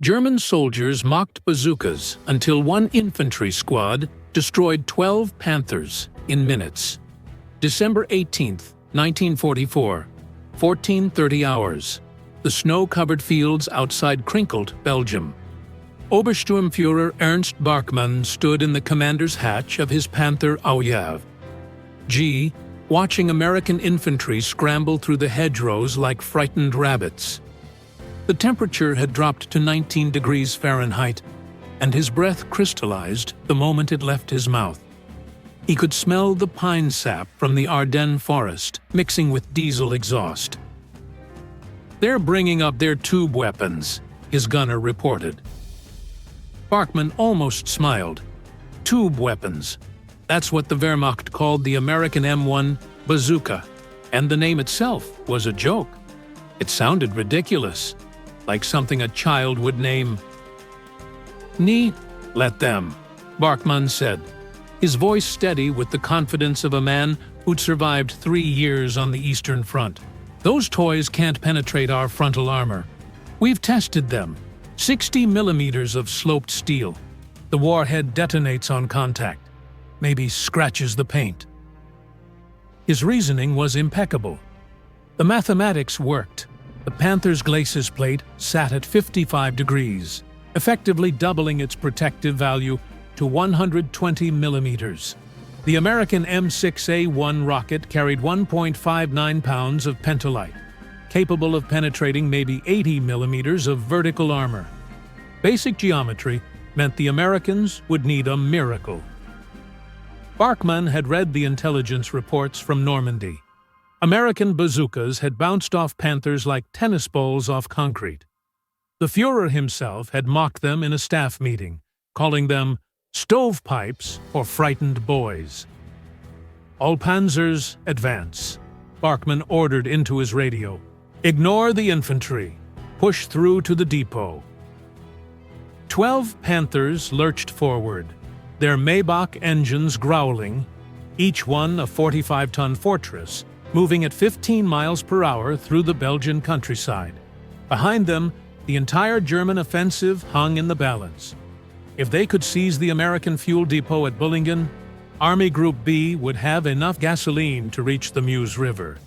German soldiers mocked bazookas until one infantry squad destroyed 12 Panthers in minutes. December 18, 1944, 14:30 hours. The snow-covered fields outside Krinkelt, Belgium. Obersturmführer Ernst Bachmann stood in the commander's hatch of his Panther Aujav G, watching American infantry scramble through the hedgerows like frightened rabbits. The temperature had dropped to 19 degrees Fahrenheit, and his breath crystallized the moment it left his mouth. He could smell the pine sap from the Ardennes forest mixing with diesel exhaust. "They're bringing up their tube weapons," his gunner reported. Bachmann almost smiled. Tube weapons. That's what the Wehrmacht called the American M1 Bazooka, and the name itself was a joke. It sounded ridiculous, like something a child would name. "Nee, let them," Bachmann said, his voice steady with the confidence of a man who'd survived 3 years on the Eastern Front. "Those toys can't penetrate our frontal armor. We've tested them. 60 millimeters of sloped steel. The warhead detonates on contact. Maybe scratches the paint." His reasoning was impeccable. The mathematics worked. The Panther's glacis plate sat at 55 degrees, effectively doubling its protective value to 120 millimeters. The American M9A1 rocket carried 1.59 pounds of pentolite, capable of penetrating maybe 80 millimeters of vertical armor. Basic geometry meant the Americans would need a miracle. Bachmann had read the intelligence reports from Normandy. American bazookas had bounced off Panthers like tennis balls off concrete. The Führer himself had mocked them in a staff meeting, calling them stovepipes or frightened boys. "All Panzers, advance," Bachmann ordered into his radio. "Ignore the infantry. Push through to the depot." 12 Panthers lurched forward, their Maybach engines growling, each one a 45-ton fortress, moving at 15 miles per hour through the Belgian countryside. Behind them, the entire German offensive hung in the balance. If they could seize the American fuel depot at Bullingen, Army Group B would have enough gasoline to reach the Meuse River,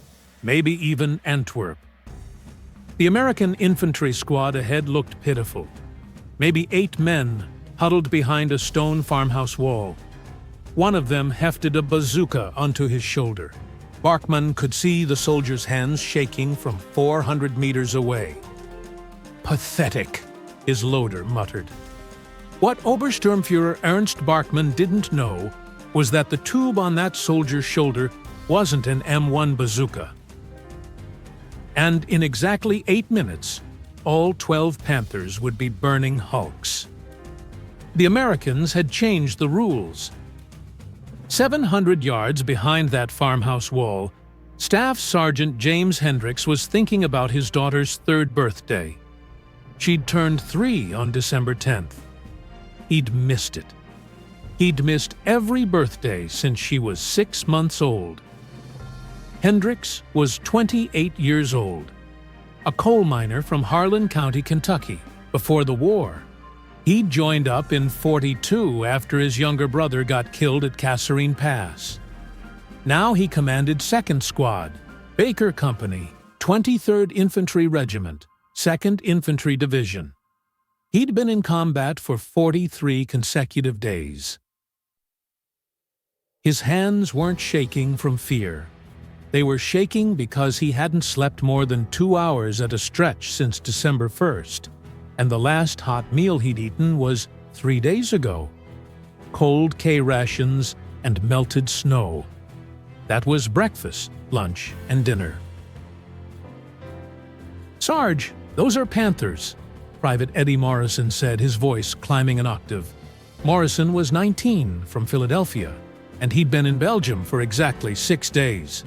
maybe even Antwerp. The American infantry squad ahead looked pitiful. Maybe 8 men huddled behind a stone farmhouse wall. One of them hefted a bazooka onto his shoulder. Bachmann could see the soldier's hands shaking from 400 meters away. "Pathetic," his loader muttered. What Obersturmführer Ernst Bachmann didn't know was that the tube on that soldier's shoulder wasn't an M1 bazooka. And in exactly 8 minutes, all 12 Panthers would be burning hulks. The Americans had changed the rules. 700 yards behind that farmhouse wall, Staff Sergeant James Hendricks was thinking about his daughter's 3rd birthday. She'd turned 3 on December 10th. He'd missed it. He'd missed every birthday since she was 6 months old. Hendricks was 28 years old, a coal miner from Harlan County, Kentucky, before the war. He'd joined up in '42 after his younger brother got killed at Kasserine Pass. Now he commanded 2nd Squad, Baker Company, 23rd Infantry Regiment, 2nd Infantry Division. He'd been in combat for 43 consecutive days. His hands weren't shaking from fear. They were shaking because he hadn't slept more than 2 hours at a stretch since December 1st, and the last hot meal he'd eaten was 3 days ago. Cold K rations and melted snow. That was breakfast, lunch, and dinner. "Sarge, those are Panthers," Private Eddie Morrison said, his voice climbing an octave. Morrison was 19, from Philadelphia, and he'd been in Belgium for exactly 6 days.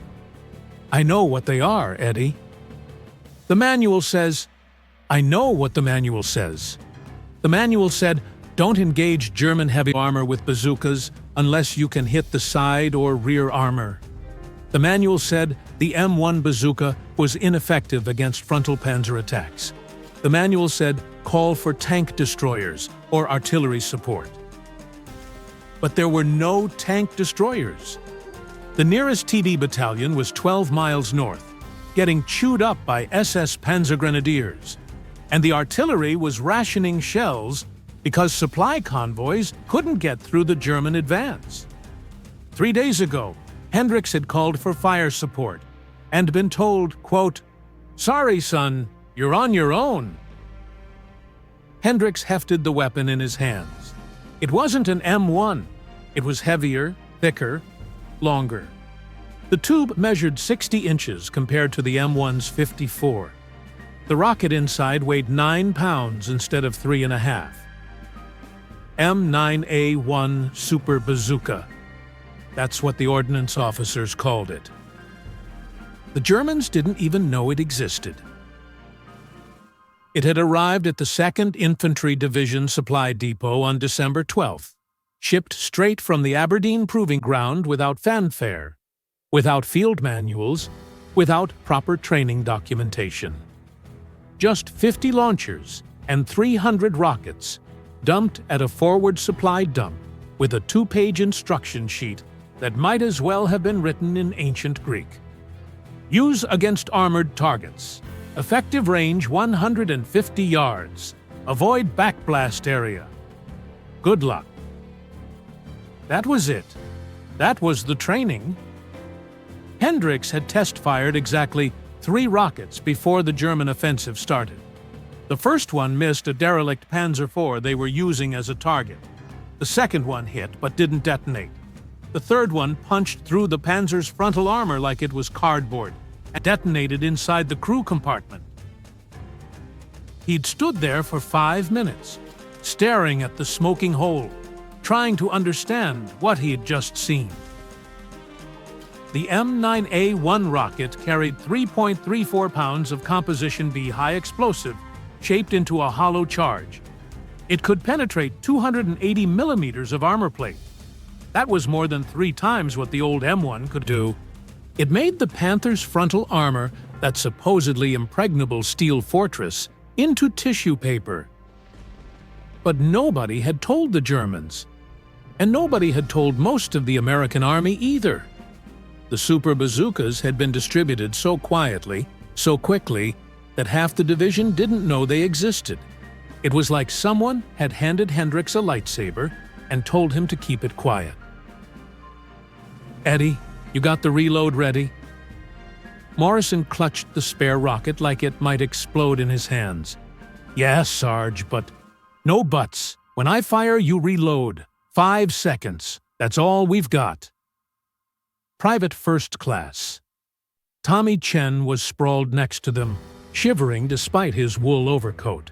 "I know what they are, Eddie." "The manual says—" "I know what the manual says. The manual said, don't engage German heavy armor with bazookas unless you can hit the side or rear armor. The manual said the M1 bazooka was ineffective against frontal panzer attacks. The manual said, "Call for tank destroyers or artillery support." But there were no tank destroyers. The nearest TD battalion was 12 miles north, getting chewed up by SS Panzer Grenadiers, and the artillery was rationing shells because supply convoys couldn't get through the German advance. 3 days ago, Hendricks had called for fire support and been told, quote, "Sorry, son, you're on your own." Hendricks hefted the weapon in his hands. It wasn't an M1. It was heavier, thicker, longer. The tube measured 60 inches compared to the M1's 54. The rocket inside weighed 9 pounds instead of 3.5. M9A1 Super Bazooka. That's what the ordnance officers called it. The Germans didn't even know it existed. It had arrived at the 2nd Infantry Division Supply Depot on December 12th, shipped straight from the Aberdeen Proving Ground without fanfare, without field manuals, without proper training documentation. Just 50 launchers and 300 rockets dumped at a forward supply dump with a 2-page instruction sheet that might as well have been written in ancient Greek. Use against armored targets. Effective range 150 yards. Avoid backblast area. Good luck. That was it. That was the training. Hendricks had test-fired exactly 3 rockets before the German offensive started. The first one missed a derelict Panzer IV they were using as a target. The second one hit but didn't detonate. The third one punched through the Panzer's frontal armor like it was cardboard and detonated inside the crew compartment. He'd stood there for 5 minutes, staring at the smoking hole, trying to understand what he had just seen. The M9A1 rocket carried 3.34 pounds of Composition B high explosive shaped into a hollow charge. It could penetrate 280 millimeters of armor plate. That was more than 3 times what the old M1 could do. It made the Panther's frontal armor, that supposedly impregnable steel fortress, into tissue paper. But nobody had told the Germans. And nobody had told most of the American army either. The Super Bazookas had been distributed so quietly, so quickly, that half the division didn't know they existed. It was like someone had handed Hendricks a lightsaber and told him to keep it quiet. "Eddie, you got the reload ready?" Morrison clutched the spare rocket like it might explode in his hands. "Yes, Sarge, but..." "No buts. When I fire, you reload. 5 seconds. That's all we've got." Private First Class. Tommy Chen was sprawled next to them, shivering despite his wool overcoat.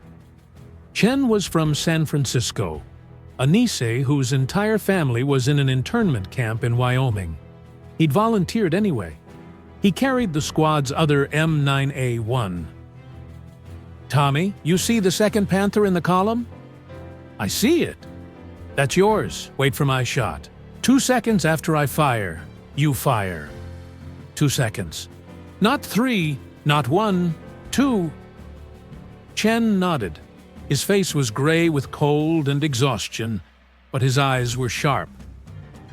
Chen was from San Francisco, a Nisei whose entire family was in an internment camp in Wyoming. He'd volunteered anyway. He carried the squad's other M9A1. "Tommy, you see the 2nd Panther in the column?" "I see it." "That's yours. Wait for my shot. 2 seconds after I fire, you fire." 2 seconds. "Not 3, not 1, 2. Chen nodded. His face was gray with cold and exhaustion, but his eyes were sharp.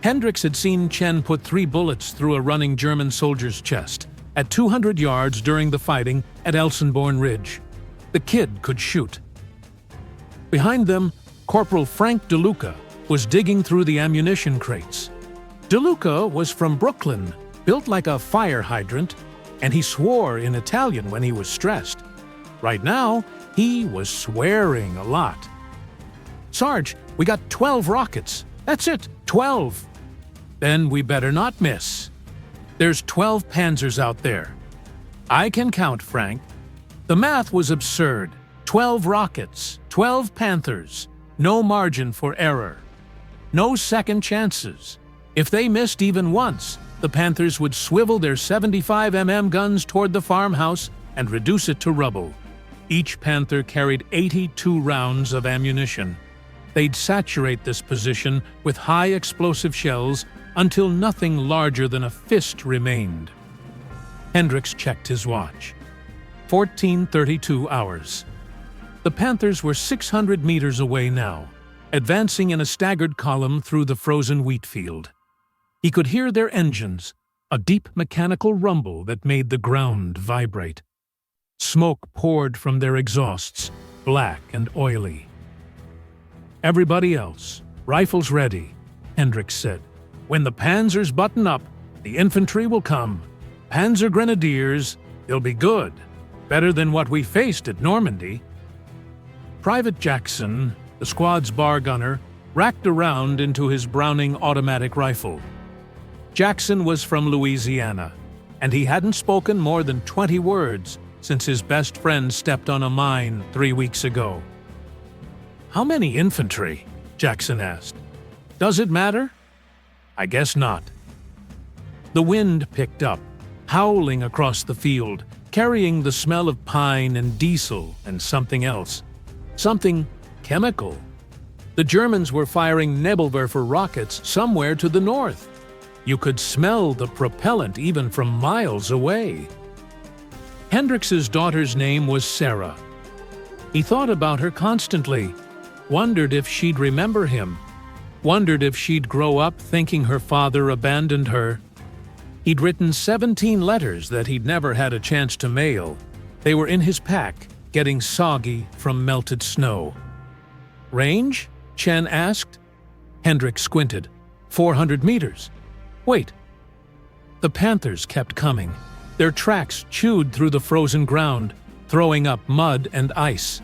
Hendricks had seen Chen put 3 bullets through a running German soldier's chest at 200 yards during the fighting at Elsenborn Ridge. The kid could shoot. Behind them, Corporal Frank DeLuca was digging through the ammunition crates. DeLuca was from Brooklyn, built like a fire hydrant, and he swore in Italian when he was stressed. Right now, he was swearing a lot. "Sarge, we got 12 rockets. That's it, 12. "Then we better not miss. There's 12 Panzers out there." "I can count, Frank." The math was absurd. 12 rockets, 12 Panthers, no margin for error. No second chances. If they missed even once, the Panthers would swivel their 75mm guns toward the farmhouse and reduce it to rubble. Each Panther carried 82 rounds of ammunition. They'd saturate this position with high explosive shells until nothing larger than a fist remained. Hendricks checked his watch. 14:32 hours. The Panthers were 600 meters away now, advancing in a staggered column through the frozen wheat field. He could hear their engines, a deep mechanical rumble that made the ground vibrate. Smoke poured from their exhausts, black and oily. "Everybody else, rifles ready," Hendricks said. "When the Panzers button up, the infantry will come. Panzer Grenadiers, they'll be good. Better than what we faced at Normandy." Private Jackson, the squad's bar gunner, racked around into his Browning automatic rifle. Jackson was from Louisiana, and he hadn't spoken more than 20 words since his best friend stepped on a mine 3 weeks ago. "How many infantry?" Jackson asked. "Does it matter?" "I guess not." The wind picked up, howling across the field, carrying the smell of pine and diesel and something else. Something chemical. The Germans were firing Nebelwerfer rockets somewhere to the north. You could smell the propellant even from miles away. Hendricks's daughter's name was Sarah. He thought about her constantly, wondered if she'd remember him, wondered if she'd grow up thinking her father abandoned her. He'd written 17 letters that he'd never had a chance to mail. They were in his pack, getting soggy from melted snow. "Range?" Chen asked. Hendricks squinted. 400 meters. Wait. The Panthers kept coming. Their tracks chewed through the frozen ground, throwing up mud and ice.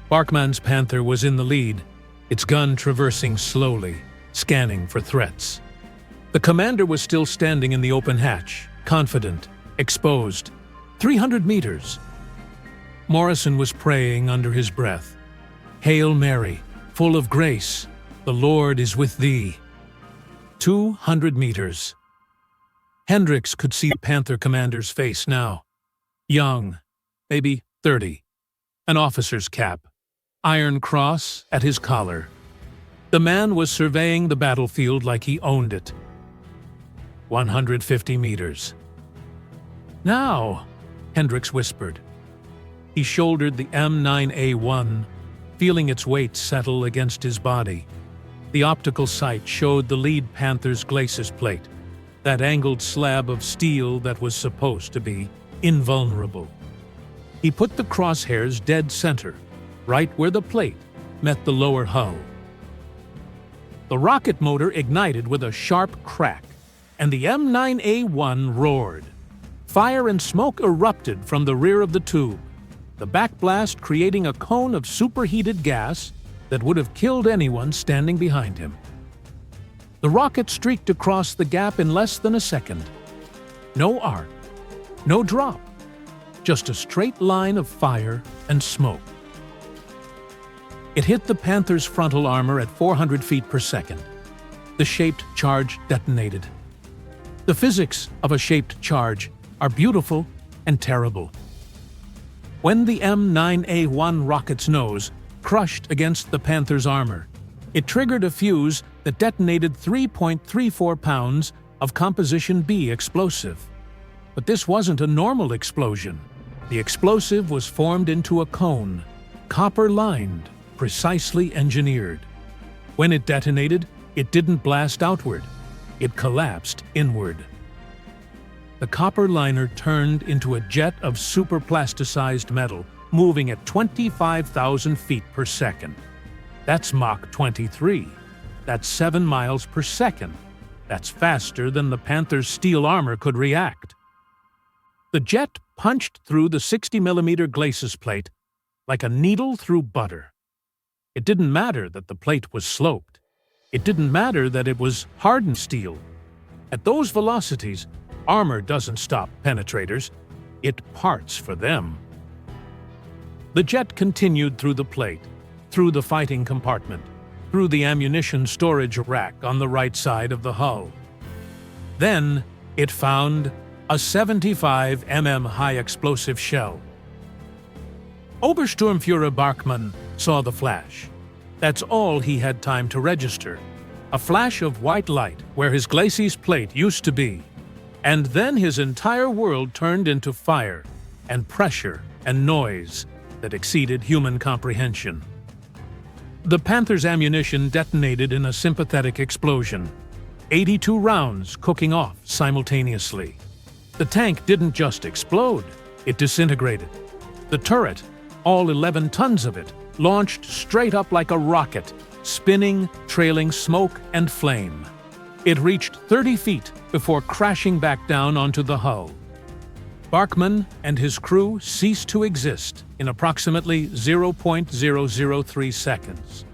Barkman's Panther was in the lead, its gun traversing slowly, scanning for threats. The commander was still standing in the open hatch, confident, exposed. 300 meters. Morrison was praying under his breath. "Hail Mary, full of grace, the Lord is with thee." 200 meters. Hendricks could see the Panther commander's face now. Young, maybe 30. An officer's cap. Iron cross at his collar. The man was surveying the battlefield like he owned it. 150 meters. "Now," Hendricks whispered. He shouldered the M9A1, feeling its weight settle against his body. The optical sight showed the lead Panther's glacis plate, that angled slab of steel that was supposed to be invulnerable. He put the crosshairs dead center, right where the plate met the lower hull. The rocket motor ignited with a sharp crack, and the M9A1 roared. Fire and smoke erupted from the rear of the tube, the backblast creating a cone of superheated gas that would have killed anyone standing behind him. The rocket streaked across the gap in less than a second. No arc, no drop, just a straight line of fire and smoke. It hit the Panther's frontal armor at 400 feet per second. The shaped charge detonated. The physics of a shaped charge are beautiful and terrible. When the M9A1 rocket's nose crushed against the Panther's armor, it triggered a fuse that detonated 3.34 pounds of Composition B explosive. But this wasn't a normal explosion. The explosive was formed into a cone, copper-lined, precisely engineered. When it detonated, it didn't blast outward. It collapsed inward. The copper liner turned into a jet of superplasticized metal, moving at 25,000 feet per second. That's Mach 23. That's 7 miles per second. That's faster than the Panther's steel armor could react. The jet punched through the 60mm glacis plate like a needle through butter. It didn't matter that the plate was sloped. It didn't matter that it was hardened steel. At those velocities, armor doesn't stop penetrators. It parts for them. The jet continued through the plate, through the fighting compartment, through the ammunition storage rack on the right side of the hull. Then it found a 75 mm high-explosive shell. Obersturmführer Bachmann saw the flash. That's all he had time to register. A flash of white light where his glacis plate used to be. And then his entire world turned into fire and pressure and noise that exceeded human comprehension. The Panther's ammunition detonated in a sympathetic explosion, 82 rounds cooking off simultaneously. The tank didn't just explode, it disintegrated. The turret, all 11 tons of it, launched straight up like a rocket, spinning, trailing smoke and flame. It reached 30 feet before crashing back down onto the hull. Barkman and his crew ceased to exist in approximately 0.003 seconds.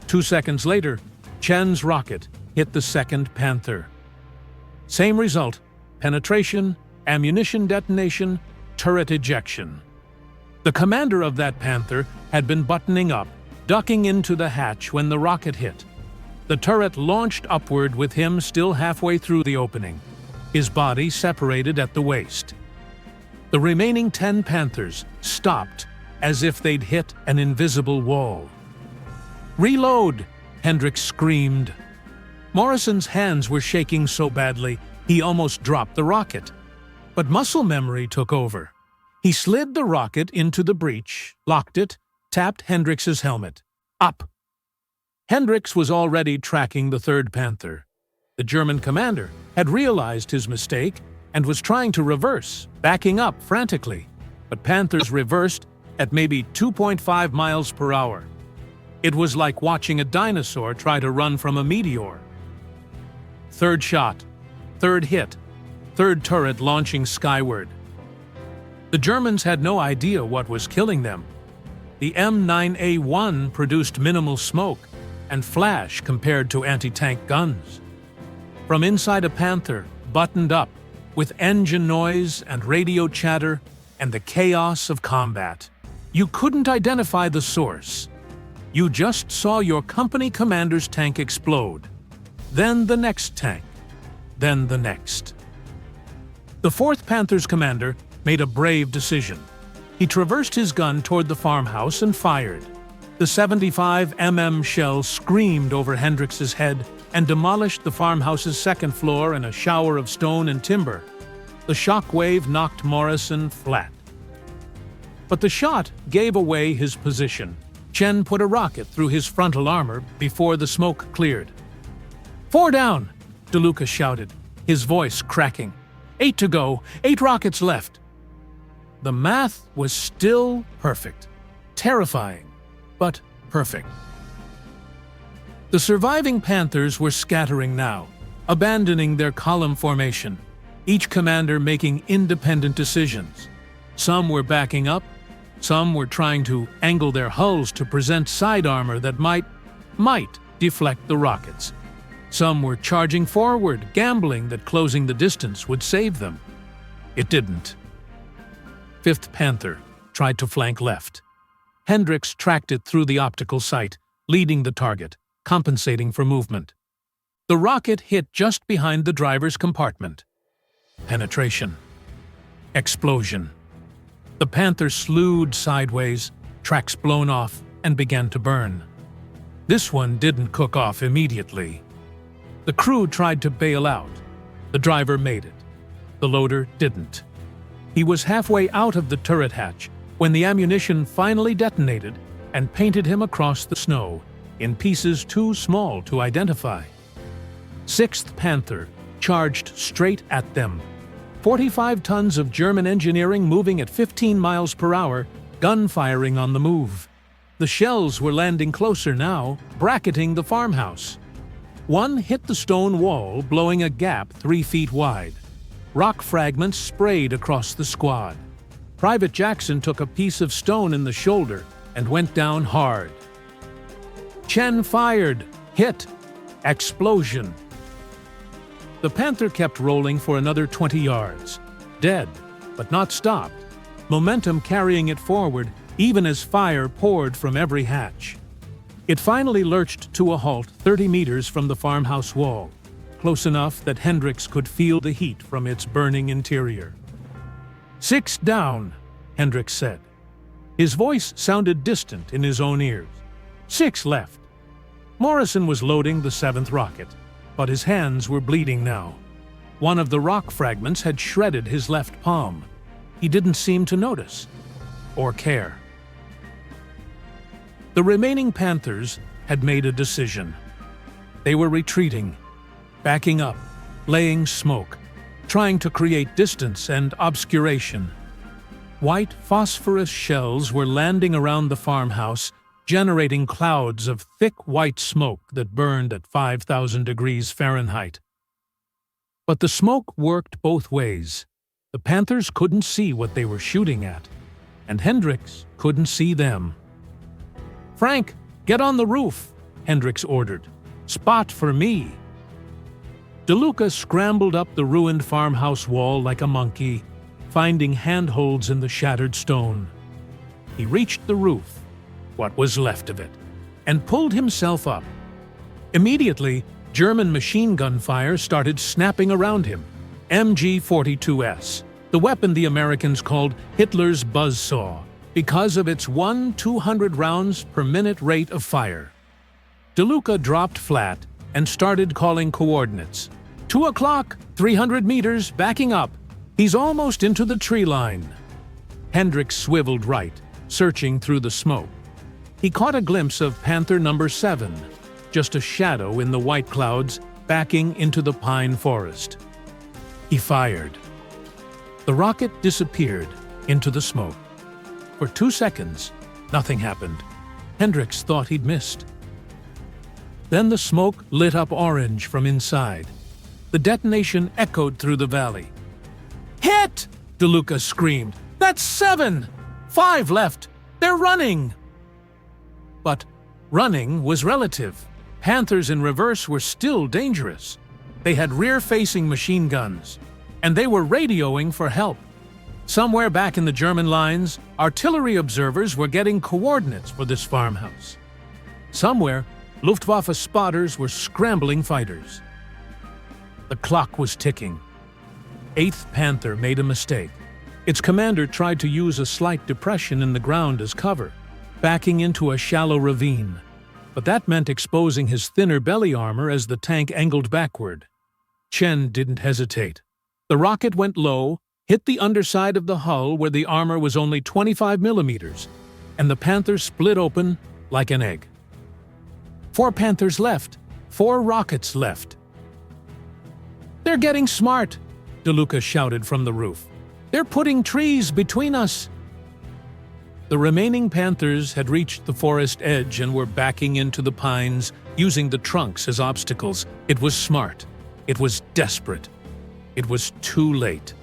2 seconds later, Chen's rocket hit the second Panther. Same result: penetration, ammunition detonation, turret ejection. The commander of that Panther had been buttoning up, ducking into the hatch when the rocket hit. The turret launched upward with him still halfway through the opening, his body separated at the waist. The remaining 10 Panthers stopped as if they'd hit an invisible wall. "Reload!" Hendricks screamed. Morrison's hands were shaking so badly he almost dropped the rocket. But muscle memory took over. He slid the rocket into the breech, locked it, tapped Hendricks's helmet. Up! Hendricks was already tracking the third Panther. The German commander had realized his mistake and was trying to reverse, backing up frantically. But Panthers reversed at maybe 2.5 miles per hour. It was like watching a dinosaur try to run from a meteor. Third shot, third hit, third turret launching skyward. The Germans had no idea what was killing them. The M9A1 produced minimal smoke and flash compared to anti-tank guns. From inside a Panther, buttoned up, with engine noise and radio chatter and the chaos of combat, you couldn't identify the source. You just saw your company commander's tank explode. Then the next tank. Then the next. The 4th Panther's commander made a brave decision. He traversed his gun toward the farmhouse and fired. The 75 mm shell screamed over Hendricks's head and demolished the farmhouse's second floor in a shower of stone and timber. The shock wave knocked Morrison flat. But the shot gave away his position. Chen put a rocket through his frontal armor before the smoke cleared. "4 down!" DeLuca shouted, his voice cracking. 8 to go, 8 rockets left. The math was still perfect. Terrifying, but perfect. The surviving Panthers were scattering now, abandoning their column formation, each commander making independent decisions. Some were backing up, some were trying to angle their hulls to present side armor that might deflect the rockets. Some were charging forward, gambling that closing the distance would save them. It didn't. 5th Panther tried to flank left. Hendricks tracked it through the optical sight, leading the target, compensating for movement. The rocket hit just behind the driver's compartment. Penetration. Explosion. The Panther slewed sideways, tracks blown off, and began to burn. This one didn't cook off immediately. The crew tried to bail out. The driver made it. The loader didn't. He was halfway out of the turret hatch when the ammunition finally detonated and painted him across the snow, in pieces too small to identify. 6th Panther charged straight at them. 45 tons of German engineering moving at 15 miles per hour, gun firing on the move. The shells were landing closer now, bracketing the farmhouse. One hit the stone wall, blowing a gap 3 feet wide. Rock fragments sprayed across the squad. Private Jackson took a piece of stone in the shoulder and went down hard. Chen fired, hit, explosion. The Panther kept rolling for another 20 yards, dead, but not stopped, momentum carrying it forward even as fire poured from every hatch. It finally lurched to a halt 30 meters from the farmhouse wall, close enough that Hendricks could feel the heat from its burning interior. 6 down, Hendricks said. His voice sounded distant in his own ears. 6 left. Morrison was loading the 7th rocket, but his hands were bleeding now. One of the rock fragments had shredded his left palm. He didn't seem to notice or care. The remaining Panthers had made a decision. They were retreating, backing up, laying smoke, trying to create distance and obscuration. White phosphorus shells were landing around the farmhouse, generating clouds of thick white smoke that burned at 5,000 degrees Fahrenheit. But the smoke worked both ways. The Panthers couldn't see what they were shooting at, and Hendricks couldn't see them. "Frank, get on the roof," Hendricks ordered. "Spot for me." DeLuca scrambled up the ruined farmhouse wall like a monkey, finding handholds in the shattered stone. He reached the roof, what was left of it, and pulled himself up. Immediately, German machine gun fire started snapping around him. MG-42S, the weapon the Americans called Hitler's buzzsaw, because of its 200 rounds per minute rate of fire. DeLuca dropped flat and started calling coordinates. 2 o'clock, 300 meters, backing up. He's almost into the tree line. Hendricks swiveled right, searching through the smoke. He caught a glimpse of Panther number 7, just a shadow in the white clouds backing into the pine forest. He fired. The rocket disappeared into the smoke. For 2 seconds, nothing happened. Hendricks thought he'd missed. Then the smoke lit up orange from inside. The detonation echoed through the valley. "Hit!" DeLuca screamed. "That's 7! 5 left! They're running!" But running was relative. Panthers in reverse were still dangerous. They had rear-facing machine guns, and they were radioing for help. Somewhere back in the German lines, artillery observers were getting coordinates for this farmhouse. Somewhere, Luftwaffe spotters were scrambling fighters. The clock was ticking. 8th Panther made a mistake. Its commander tried to use a slight depression in the ground as cover, backing into a shallow ravine. But that meant exposing his thinner belly armor as the tank angled backward. Chen didn't hesitate. The rocket went low, hit the underside of the hull where the armor was only 25 millimeters, and the Panther split open like an egg. 4 Panthers left, 4 rockets left. "They're getting smart," DeLuca shouted from the roof. "They're putting trees between us." The remaining Panthers had reached the forest edge and were backing into the pines, using the trunks as obstacles. It was smart. It was desperate. It was too late.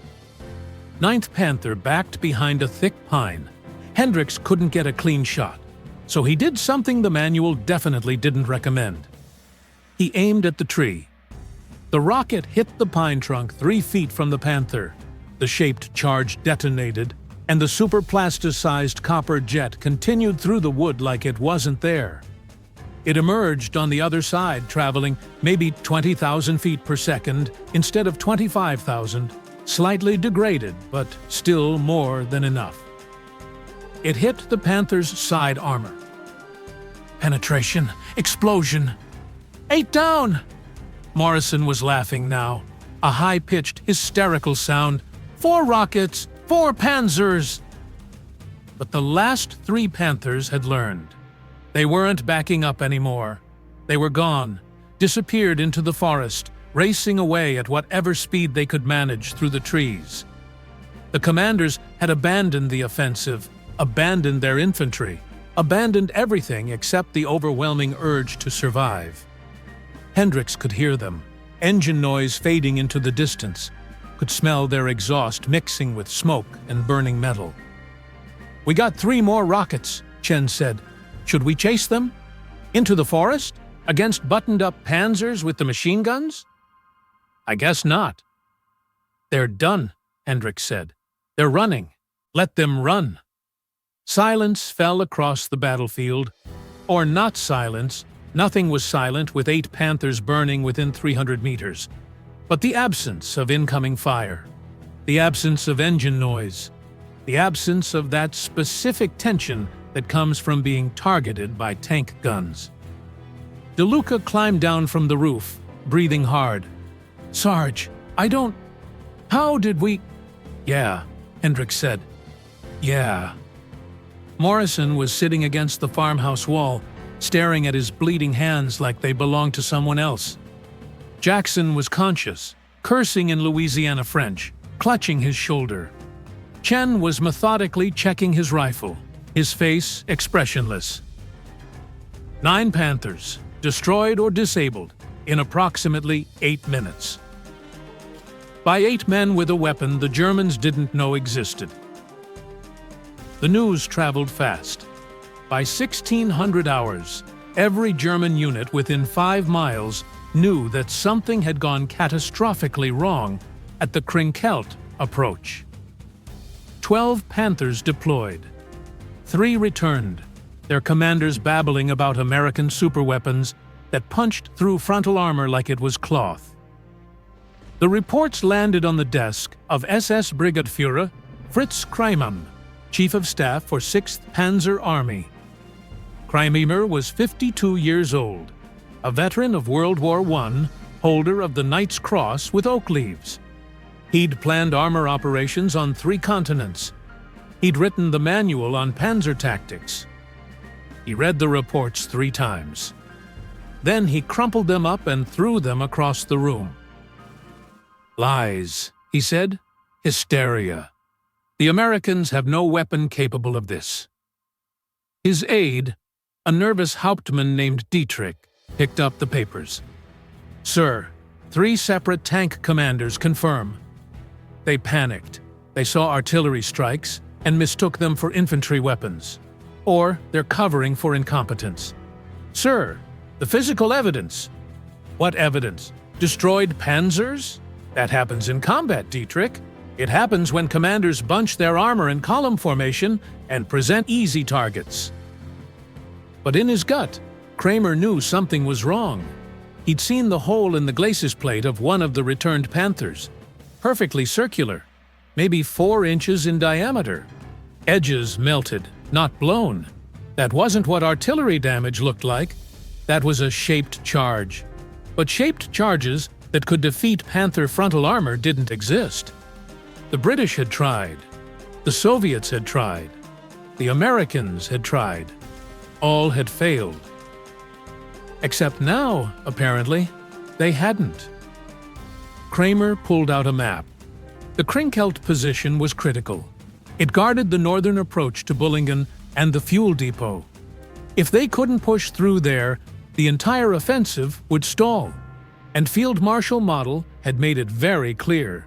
9th Panther backed behind a thick pine. Hendricks couldn't get a clean shot, so he did something the manual definitely didn't recommend. He aimed at the tree. The rocket hit the pine trunk 3 feet from the Panther. The shaped charge detonated, and the superplasticized copper jet continued through the wood like it wasn't there. It emerged on the other side, traveling maybe 20,000 feet per second instead of 25,000, slightly degraded, but still more than enough. It hit the Panther's side armor. Penetration, explosion. 8 down! Morrison was laughing now, a high-pitched, hysterical sound. 4 rockets! 4 Panzers! But the last 3 Panthers had learned. They weren't backing up anymore. They were gone, disappeared into the forest, racing away at whatever speed they could manage through the trees. The commanders had abandoned the offensive, abandoned their infantry, abandoned everything except the overwhelming urge to survive. Hendricks could hear them, engine noise fading into the distance, could smell their exhaust mixing with smoke and burning metal. "We got 3 more rockets," Chen said. "Should we chase them? Into the forest? Against buttoned-up panzers with the machine guns?" "I guess not." "They're done," Hendricks said. "They're running. Let them run." Silence fell across the battlefield. Or not silence. Nothing was silent with 8 Panthers burning within 300 meters. But the absence of incoming fire, the absence of engine noise, the absence of that specific tension that comes from being targeted by tank guns. DeLuca climbed down from the roof, breathing hard. "Sarge, I don't... How did we..." "Yeah," Hendricks said. "Yeah." Morrison was sitting against the farmhouse wall, staring at his bleeding hands like they belonged to someone else. Jackson was conscious, cursing in Louisiana French, clutching his shoulder. Chen was methodically checking his rifle, his face expressionless. 9 Panthers, destroyed or disabled, in approximately 8 minutes. By 8 men with a weapon the Germans didn't know existed. The news traveled fast. By 1600 hours, every German unit within 5 miles knew that something had gone catastrophically wrong at the Krinkelt approach. 12 Panthers deployed. 3 returned, their commanders babbling about American superweapons that punched through frontal armor like it was cloth. The reports landed on the desk of SS Brigadeführer Fritz Kreimann, Chief of Staff for 6th Panzer Army. Kreimann was 52 years old, a veteran of World War I, holder of the Knight's Cross with oak leaves. He'd planned armor operations on 3 continents. He'd written the manual on panzer tactics. He read the reports 3 times. Then he crumpled them up and threw them across the room. "Lies," he said. "Hysteria. The Americans have no weapon capable of this." His aide, a nervous Hauptmann named Dietrich, picked up the papers. "Sir, 3 separate tank commanders confirm." They panicked. They saw artillery strikes and mistook them for infantry weapons. Or their covering for incompetence. "Sir, the physical evidence." "What evidence? Destroyed panzers? That happens in combat, Dietrich. It happens when commanders bunch their armor in column formation and present easy targets." But in his gut, Kramer knew something was wrong. He'd seen the hole in the glacis plate of one of the returned Panthers. Perfectly circular, maybe 4 inches in diameter. Edges melted, not blown. That wasn't what artillery damage looked like. That was a shaped charge. But shaped charges that could defeat Panther frontal armor didn't exist. The British had tried. The Soviets had tried. The Americans had tried. All had failed. Except now, apparently, they hadn't. Kramer pulled out a map. The Krinkelt position was critical. It guarded the northern approach to Bullingen and the fuel depot. If they couldn't push through there, the entire offensive would stall. And Field Marshal Model had made it very clear.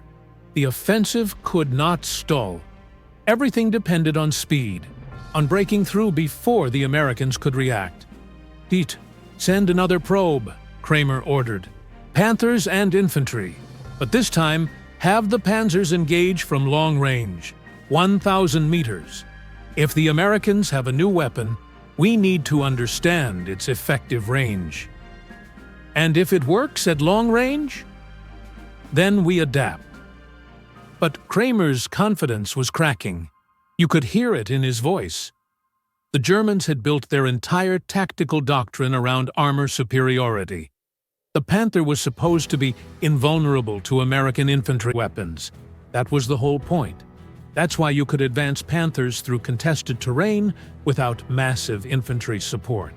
The offensive could not stall. Everything depended on speed, on breaking through before the Americans could react. "Diet, send another probe," Kramer ordered. "Panthers and infantry. But this time, have the panzers engage from long range, 1,000 meters. If the Americans have a new weapon, we need to understand its effective range. And if it works at long range, then we adapt." But Kramer's confidence was cracking. You could hear it in his voice. The Germans had built their entire tactical doctrine around armor superiority. The Panther was supposed to be invulnerable to American infantry weapons. That was the whole point. That's why you could advance Panthers through contested terrain without massive infantry support.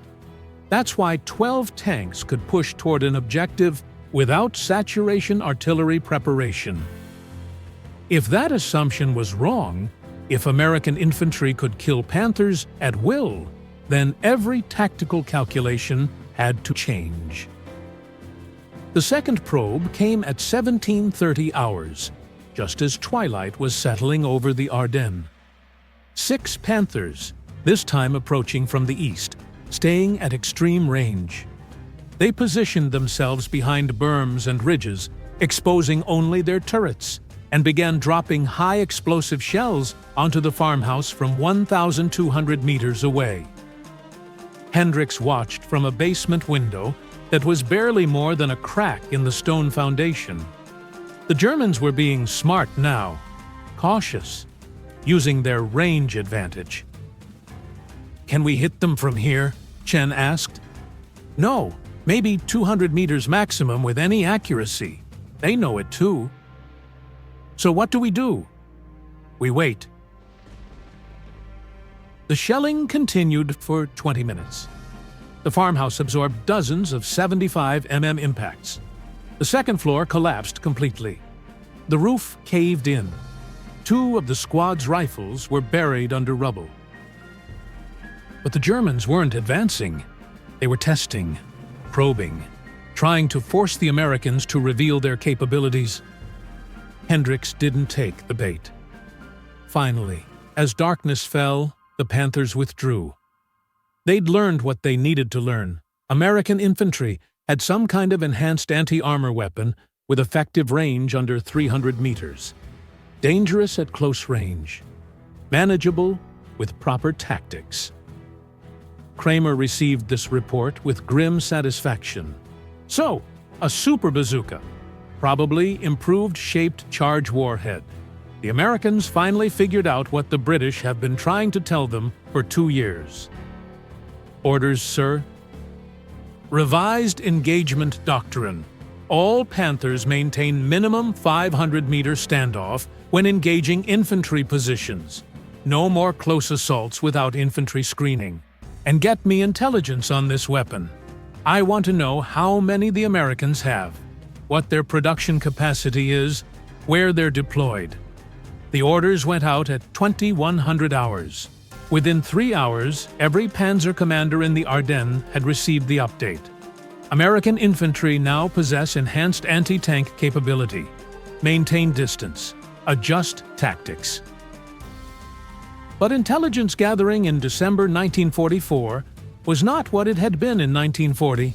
That's why 12 tanks could push toward an objective without saturation artillery preparation. If that assumption was wrong, if American infantry could kill Panthers at will, then every tactical calculation had to change. The second probe came at 1730 hours, just as twilight was settling over the Ardennes. 6 Panthers, this time approaching from the east, staying at extreme range. They positioned themselves behind berms and ridges, exposing only their turrets, and began dropping high explosive shells onto the farmhouse from 1,200 meters away. Hendricks watched from a basement window that was barely more than a crack in the stone foundation. The Germans were being smart now, cautious, using their range advantage. "Can we hit them from here?" Chen asked. "No, maybe 200 meters maximum with any accuracy. They know it too." "So what do? We wait." The shelling continued for 20 minutes. The farmhouse absorbed dozens of 75 impacts. The second floor collapsed completely. The roof caved in. 2 of the squad's rifles were buried under rubble. But the Germans weren't advancing. They were testing, probing, trying to force the Americans to reveal their capabilities. Hendricks didn't take the bait. Finally, as darkness fell, the Panthers withdrew. They'd learned what they needed to learn. American infantry had some kind of enhanced anti-armor weapon with effective range under 300 meters. Dangerous at close range. Manageable with proper tactics. Kramer received this report with grim satisfaction. So, a Super Bazooka. Probably improved shaped charge warhead. The Americans finally figured out what the British have been trying to tell them for 2 years. Orders, sir? Revised engagement doctrine. All Panthers maintain minimum 500-meter standoff when engaging infantry positions. No more close assaults without infantry screening. And get me intelligence on this weapon. I want to know how many the Americans have, what their production capacity is, where they're deployed. The orders went out at 2100 hours. Within 3 hours, every panzer commander in the Ardennes had received the update. American infantry now possess enhanced anti-tank capability. Maintain distance. Adjust tactics. But intelligence gathering in December 1944 was not what it had been in 1940.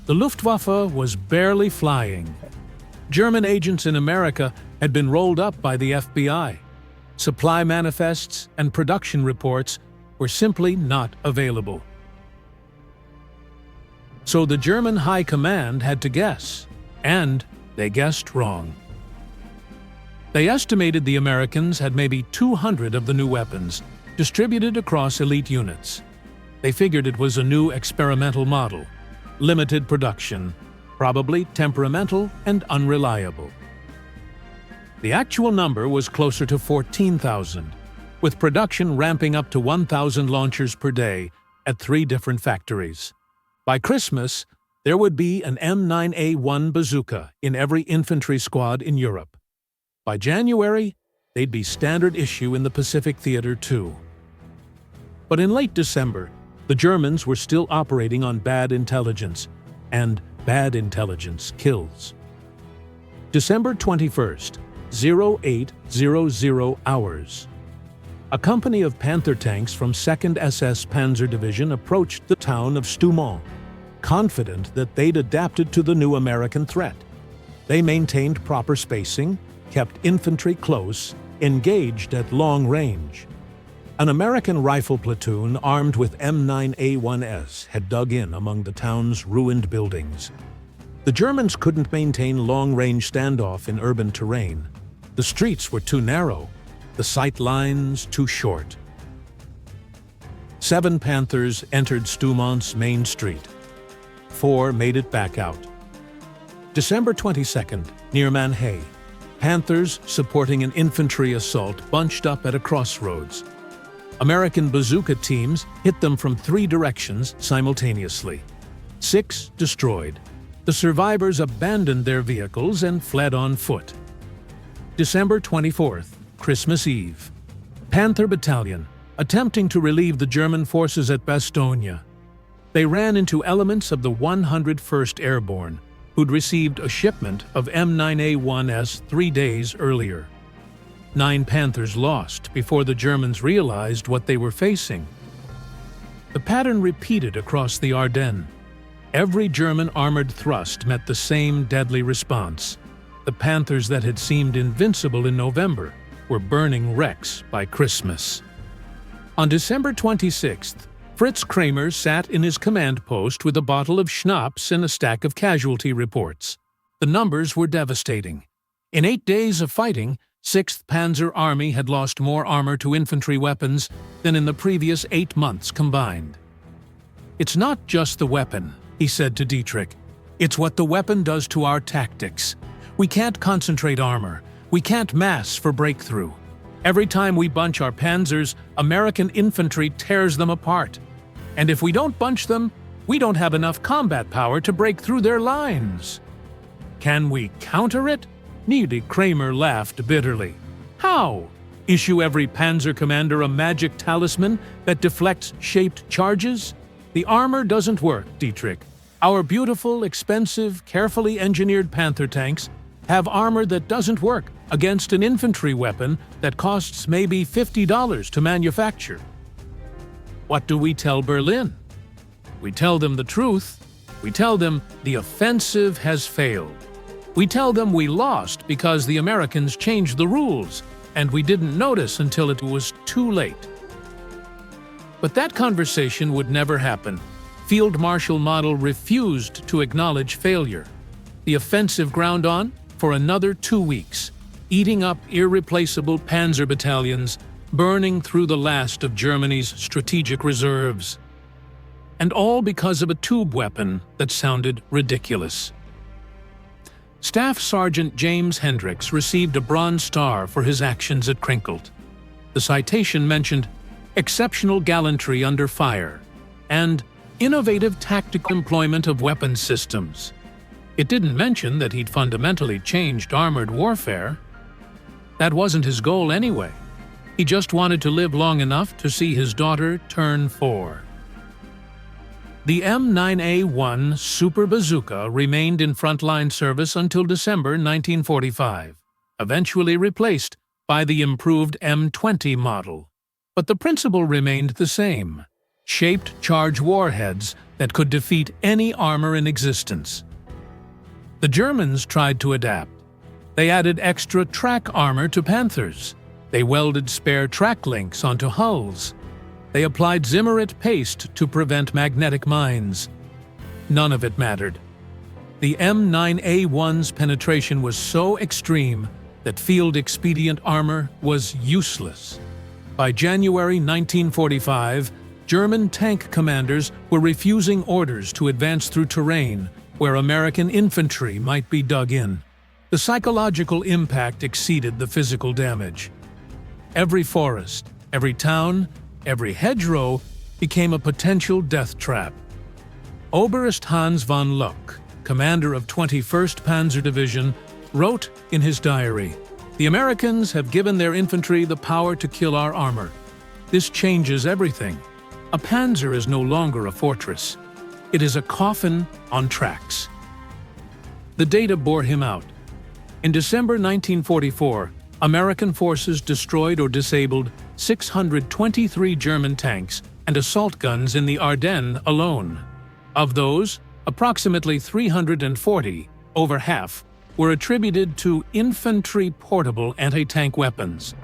The Luftwaffe was barely flying. German agents in America had been rolled up by the FBI. Supply manifests and production reports were simply not available. So the German High Command had to guess, and they guessed wrong. They estimated the Americans had maybe 200 of the new weapons, distributed across elite units. They figured it was a new experimental model, limited production, probably temperamental and unreliable. The actual number was closer to 14,000, with production ramping up to 1,000 launchers per day at 3 different factories. By Christmas, there would be an M9A1 Bazooka in every infantry squad in Europe. By January, they'd be standard issue in the Pacific Theater too. But in late December, the Germans were still operating on bad intelligence, and bad intelligence kills. December 21st, 0800 hours. A company of Panther tanks from 2nd SS Panzer Division approached the town of Stoumont, confident that they'd adapted to the new American threat. They maintained proper spacing, kept infantry close, engaged at long range. An American rifle platoon armed with M9A1s had dug in among the town's ruined buildings. The Germans couldn't maintain long-range standoff in urban terrain. The streets were too narrow, the sight lines too short. 7 Panthers entered Stoumont's main street. 4 made it back out. December 22nd, near Manhay, Panthers supporting an infantry assault bunched up at a crossroads. American bazooka teams hit them from 3 directions simultaneously. 6 destroyed. The survivors abandoned their vehicles and fled on foot. December 24th, Christmas Eve. Panther Battalion, attempting to relieve the German forces at Bastogne. They ran into elements of the 101st Airborne, who'd received a shipment of M9A1s 3 days earlier. 9 Panthers lost before the Germans realized what they were facing. The pattern repeated across the Ardennes. Every German armored thrust met the same deadly response. The Panthers that had seemed invincible in November were burning wrecks by Christmas. On December 26th, Fritz Kramer sat in his command post with a bottle of schnapps and a stack of casualty reports. The numbers were devastating. In 8 days of fighting, 6th Panzer Army had lost more armor to infantry weapons than in the previous 8 months combined. "It's not just the weapon," he said to Dietrich. "It's what the weapon does to our tactics. We can't concentrate armor. We can't mass for breakthrough. Every time we bunch our panzers, American infantry tears them apart. And if we don't bunch them, we don't have enough combat power to break through their lines. Can we counter it? Needy Kramer laughed bitterly. How? Issue every panzer commander a magic talisman that deflects shaped charges? The armor doesn't work, Dietrich. Our beautiful, expensive, carefully engineered Panther tanks have armor that doesn't work against an infantry weapon that costs maybe $50 to manufacture. What do we tell Berlin? We tell them the truth. We tell them the offensive has failed. We tell them we lost because the Americans changed the rules, and we didn't notice until it was too late. But that conversation would never happen. Field Marshal Model refused to acknowledge failure. The offensive ground on for another 2 weeks, eating up irreplaceable panzer battalions, burning through the last of Germany's strategic reserves. And all because of a tube weapon that sounded ridiculous. Staff Sergeant James Hendricks received a Bronze Star for his actions at Krinkelt. The citation mentioned exceptional gallantry under fire and innovative tactical employment of weapons systems. It didn't mention that he'd fundamentally changed armored warfare. That wasn't his goal anyway. He just wanted to live long enough to see his daughter turn 4. The M9A1 Super Bazooka remained in frontline service until December 1945, eventually replaced by the improved M20 model. But the principle remained the same: shaped charge warheads that could defeat any armor in existence. The Germans tried to adapt. They added extra track armor to Panthers. They welded spare track links onto hulls. They applied Zimmerit paste to prevent magnetic mines. None of it mattered. The M9A1's penetration was so extreme that field expedient armor was useless. By January 1945, German tank commanders were refusing orders to advance through terrain where American infantry might be dug in. The psychological impact exceeded the physical damage. Every forest, every town, every hedgerow became a potential death trap. Oberst Hans von Luck, commander of 21st Panzer Division, wrote in his diary, "The Americans have given their infantry the power to kill our armor. This changes everything. A panzer is no longer a fortress. It is a coffin on tracks." The data bore him out. In December 1944, American forces destroyed or disabled 623 German tanks and assault guns in the Ardennes alone. Of those, approximately 340, over half, were attributed to infantry portable anti-tank weapons.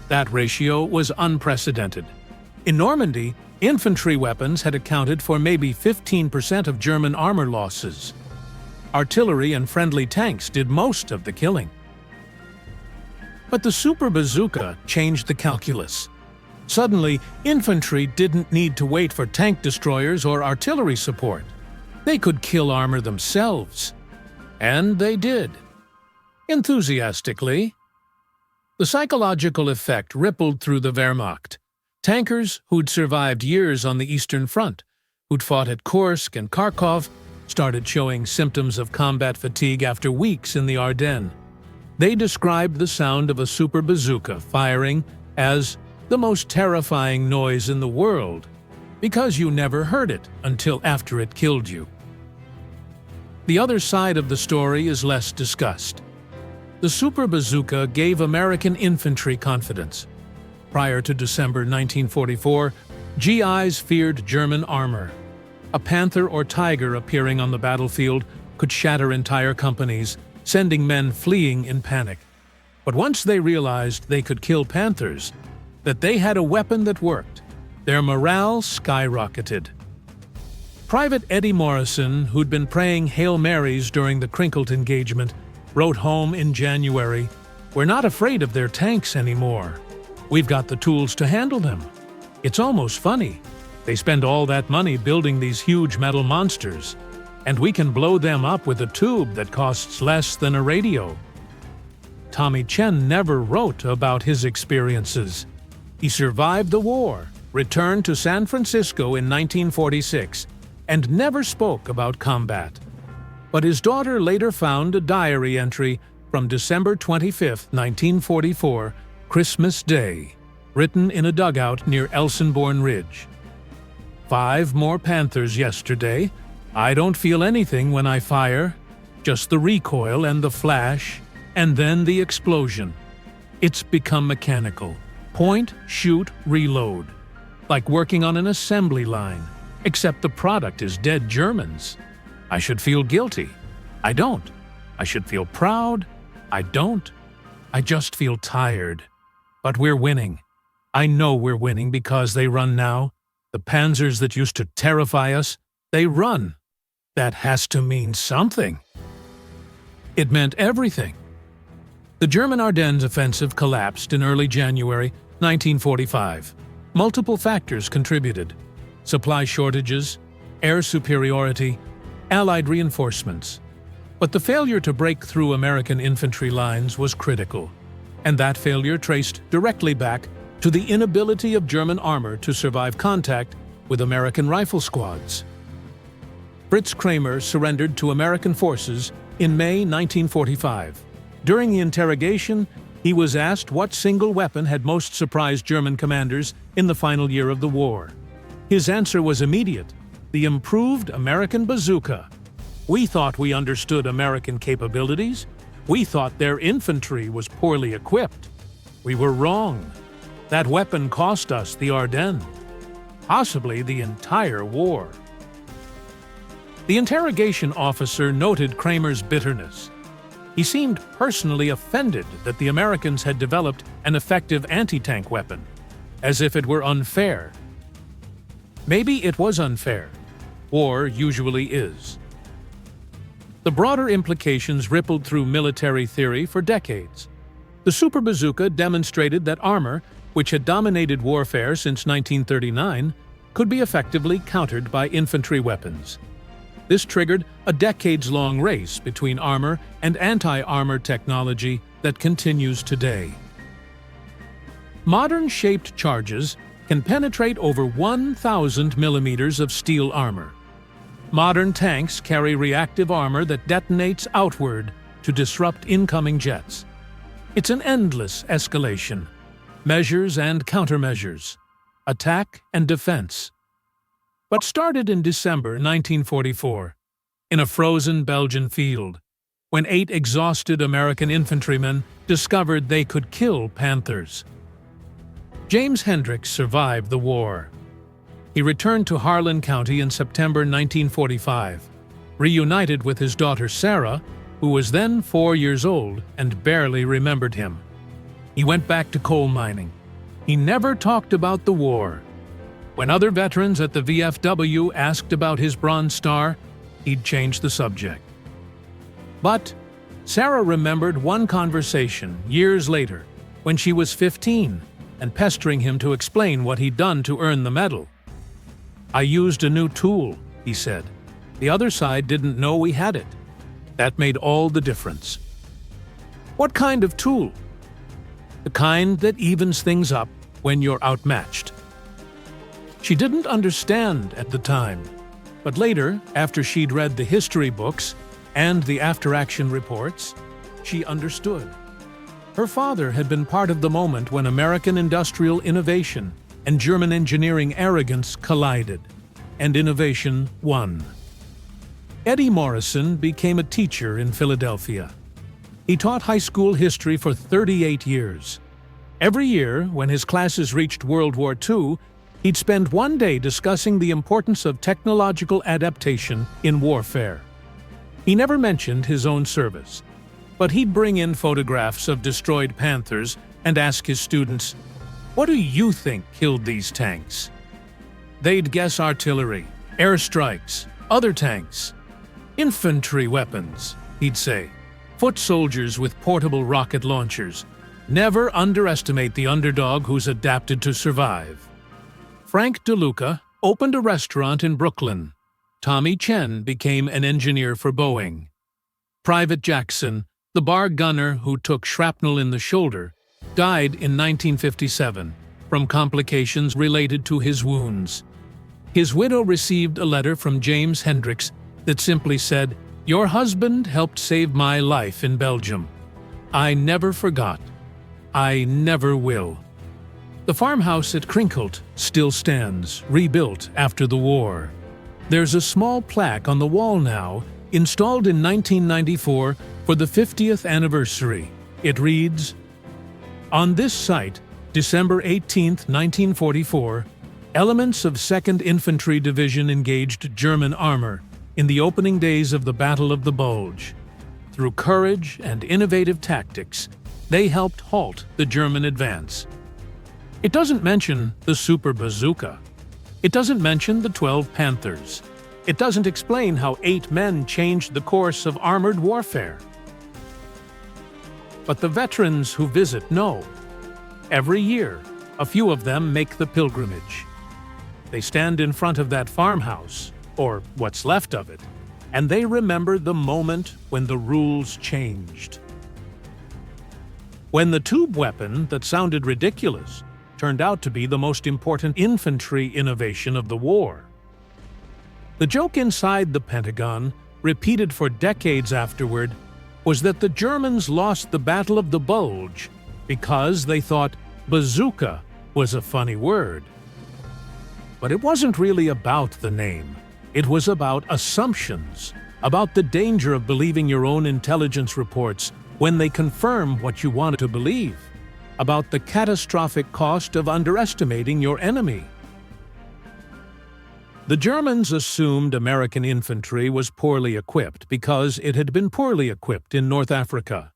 That ratio was unprecedented. In Normandy, infantry weapons had accounted for maybe 15% of German armor losses. Artillery and friendly tanks did most of the killing. But the Super Bazooka changed the calculus. Suddenly, infantry didn't need to wait for tank destroyers or artillery support. They could kill armor themselves. And they did. Enthusiastically. The psychological effect rippled through the Wehrmacht. Tankers who'd survived years on the Eastern Front, who'd fought at Kursk and Kharkov, started showing symptoms of combat fatigue after weeks in the Ardennes. They described the sound of a Super Bazooka firing as the most terrifying noise in the world, because you never heard it until after it killed you. The other side of the story is less discussed. The Super Bazooka gave American infantry confidence. Prior to December 1944, GIs feared German armor. A Panther or Tiger appearing on the battlefield could shatter entire companies, sending men fleeing in panic. But once they realized they could kill Panthers, that they had a weapon that worked, their morale skyrocketed. Private Eddie Morrison, who'd been praying Hail Marys during the Krinkelt engagement, wrote home in January, "We're not afraid of their tanks anymore. We've got the tools to handle them. It's almost funny. They spend all that money building these huge metal monsters, and we can blow them up with a tube that costs less than a radio." Tommy Chen never wrote about his experiences. He survived the war, returned to San Francisco in 1946, and never spoke about combat. But his daughter later found a diary entry from December 25, 1944, Christmas Day, written in a dugout near Elsenborn Ridge. 5 more Panthers yesterday. I don't feel anything when I fire, just the recoil and the flash, and then the explosion. It's become mechanical. Point, shoot, reload. Like working on an assembly line, except the product is dead Germans. I should feel guilty. I don't. I should feel proud. I don't. I just feel tired. But we're winning. I know we're winning because they run now. The panzers that used to terrify us, they run. That has to mean something. It meant everything. The German Ardennes offensive collapsed in early January 1945. Multiple factors contributed: supply shortages, air superiority, Allied reinforcements. But the failure to break through American infantry lines was critical, and that failure traced directly back to the inability of German armor to survive contact with American rifle squads. Fritz Kramer surrendered to American forces in May 1945. During the interrogation, he was asked what single weapon had most surprised German commanders in the final year of the war. His answer was immediate: the improved American bazooka. We thought we understood American capabilities. We thought their infantry was poorly equipped. We were wrong. That weapon cost us the Ardennes, possibly the entire war. The interrogation officer noted Kramer's bitterness. He seemed personally offended that the Americans had developed an effective anti-tank weapon, as if it were unfair. Maybe it was unfair. War usually is. The broader implications rippled through military theory for decades. The Super Bazooka demonstrated that armor, which had dominated warfare since 1939, could be effectively countered by infantry weapons. This triggered a decades-long race between armor and anti-armor technology that continues today. Modern shaped charges can penetrate over 1,000 millimeters of steel armor. Modern tanks carry reactive armor that detonates outward to disrupt incoming jets. It's an endless escalation. Measures and countermeasures. Attack and defense. What started in December 1944, in a frozen Belgian field, when 8 exhausted American infantrymen discovered they could kill Panthers. James Hendricks survived the war. He returned to Harlan County in September 1945, reunited with his daughter Sarah, who was then 4 years old and barely remembered him. He went back to coal mining. He never talked about the war. When other veterans at the VFW asked about his Bronze Star, he'd change the subject. But Sarah remembered one conversation years later, when she was 15, and pestering him to explain what he'd done to earn the medal. "I used a new tool," he said. "The other side didn't know we had it. That made all the difference." What kind of tool? The kind that evens things up when you're outmatched. She didn't understand at the time, but later, after she'd read the history books and the after-action reports, she understood. Her father had been part of the moment when American industrial innovation and German engineering arrogance collided, and innovation won. Eddie Morrison became a teacher in Philadelphia. He taught high school history for 38 years. Every year, when his classes reached World War II, he'd spend one day discussing the importance of technological adaptation in warfare. He never mentioned his own service, but he'd bring in photographs of destroyed Panthers and ask his students, "What do you think killed these tanks?" They'd guess artillery, airstrikes, other tanks. "Infantry weapons," he'd say. "Foot soldiers with portable rocket launchers. Never underestimate the underdog who's adapted to survive." Frank DeLuca opened a restaurant in Brooklyn. Tommy Chen became an engineer for Boeing. Private Jackson The bar gunner who took shrapnel in the shoulder died in 1957 from complications related to his wounds. His widow received a letter from James Hendricks that simply said, "Your husband helped save my life in Belgium. I never forgot. I never will." The farmhouse at Krinkelt still stands, rebuilt after the war. There's a small plaque on the wall now, installed in 1994 for the 50th anniversary. It reads, "On this site, December 18, 1944, elements of 2nd Infantry Division engaged German armor in the opening days of the Battle of the Bulge. Through courage and innovative tactics, they helped halt the German advance." It doesn't mention the Super Bazooka. It doesn't mention the 12 Panthers. It doesn't explain how 8 men changed the course of armored warfare. But the veterans who visit know. Every year, a few of them make the pilgrimage. They stand in front of that farmhouse, or what's left of it, and they remember the moment when the rules changed. When the tube weapon that sounded ridiculous turned out to be the most important infantry innovation of the war. The joke inside the Pentagon, repeated for decades afterward, was that the Germans lost the Battle of the Bulge because they thought bazooka was a funny word. But it wasn't really about the name. It was about assumptions, about the danger of believing your own intelligence reports when they confirm what you wanted to believe, about the catastrophic cost of underestimating your enemy. The Germans assumed American infantry was poorly equipped because it had been poorly equipped in North Africa.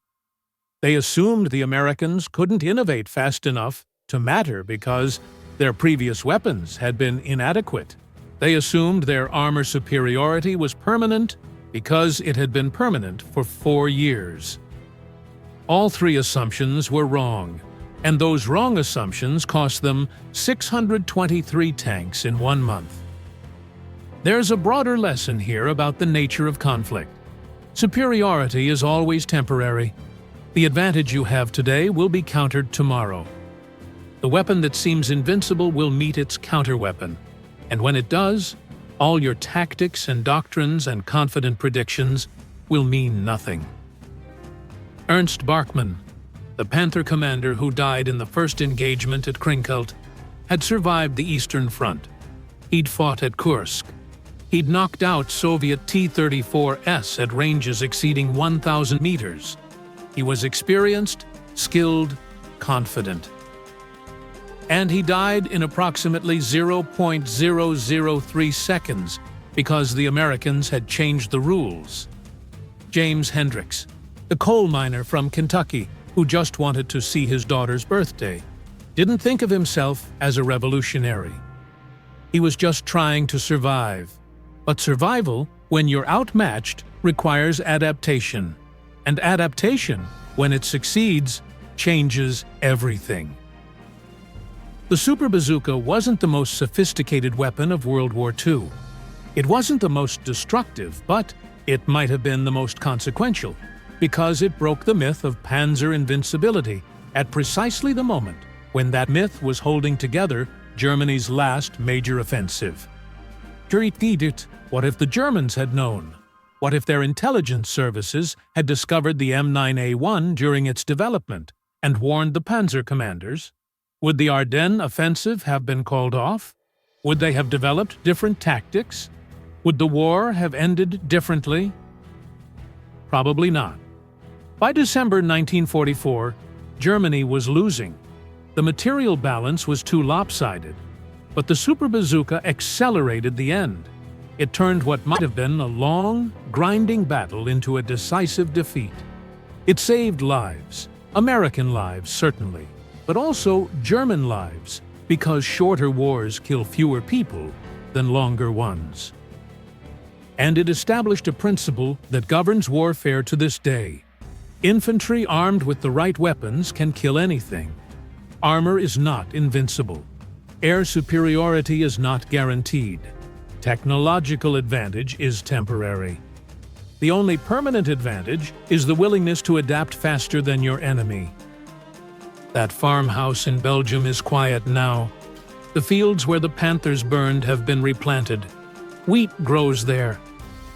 They assumed the Americans couldn't innovate fast enough to matter because their previous weapons had been inadequate. They assumed their armor superiority was permanent because it had been permanent for 4 years. All 3 assumptions were wrong, and those wrong assumptions cost them 623 tanks in 1 month. There's a broader lesson here about the nature of conflict. Superiority is always temporary. The advantage you have today will be countered tomorrow. The weapon that seems invincible will meet its counterweapon, and when it does, all your tactics and doctrines and confident predictions will mean nothing. Ernst Bachmann, the Panther commander who died in the first engagement at Krinkelt, had survived the Eastern Front. He'd fought at Kursk. He'd knocked out Soviet T-34S at ranges exceeding 1,000 meters. He was experienced, skilled, confident. And he died in approximately 0.003 seconds because the Americans had changed the rules. James Hendricks, the coal miner from Kentucky who just wanted to see his daughter's birthday, didn't think of himself as a revolutionary. He was just trying to survive. But survival, when you're outmatched, requires adaptation. And adaptation, when it succeeds, changes everything. The Super Bazooka wasn't the most sophisticated weapon of World War II. It wasn't the most destructive, but it might have been the most consequential, because it broke the myth of Panzer invincibility at precisely the moment when that myth was holding together Germany's last major offensive. What if the Germans had known? What if their intelligence services had discovered the M9A1 during its development and warned the Panzer commanders? Would the Ardennes offensive have been called off? Would they have developed different tactics? Would the war have ended differently? Probably not. By December 1944, Germany was losing. The material balance was too lopsided. But the Super Bazooka accelerated the end. It turned what might have been a long, grinding battle into a decisive defeat. It saved lives, American lives certainly, but also German lives, because shorter wars kill fewer people than longer ones. And it established a principle that governs warfare to this day. Infantry armed with the right weapons can kill anything. Armor is not invincible. Air superiority is not guaranteed. Technological advantage is temporary. The only permanent advantage is the willingness to adapt faster than your enemy. That farmhouse in Belgium is quiet now. The fields where the Panthers burned have been replanted. Wheat grows there.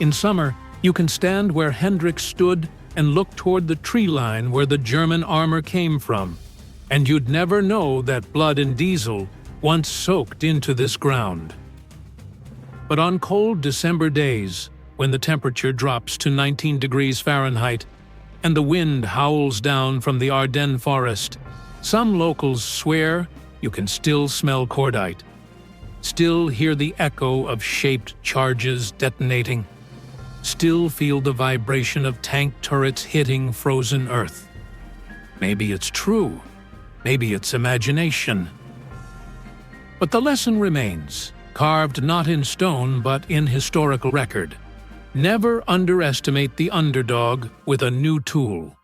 In summer, you can stand where Hendrik stood and look toward the tree line where the German armor came from, and you'd never know that blood and diesel once soaked into this ground. But on cold December days, when the temperature drops to 19 degrees Fahrenheit and the wind howls down from the Ardennes forest, some locals swear you can still smell cordite, still hear the echo of shaped charges detonating, still feel the vibration of tank turrets hitting frozen earth. Maybe it's true, maybe it's imagination. But the lesson remains, carved not in stone but in historical record. Never underestimate the underdog with a new tool.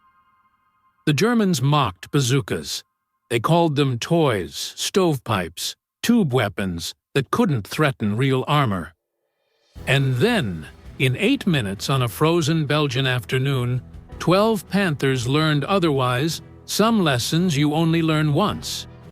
The Germans mocked bazookas. They called them toys, stovepipes, tube weapons that couldn't threaten real armor. And then, in 8 minutes on a frozen Belgian afternoon, 12 Panthers learned otherwise, some lessons you only learn once.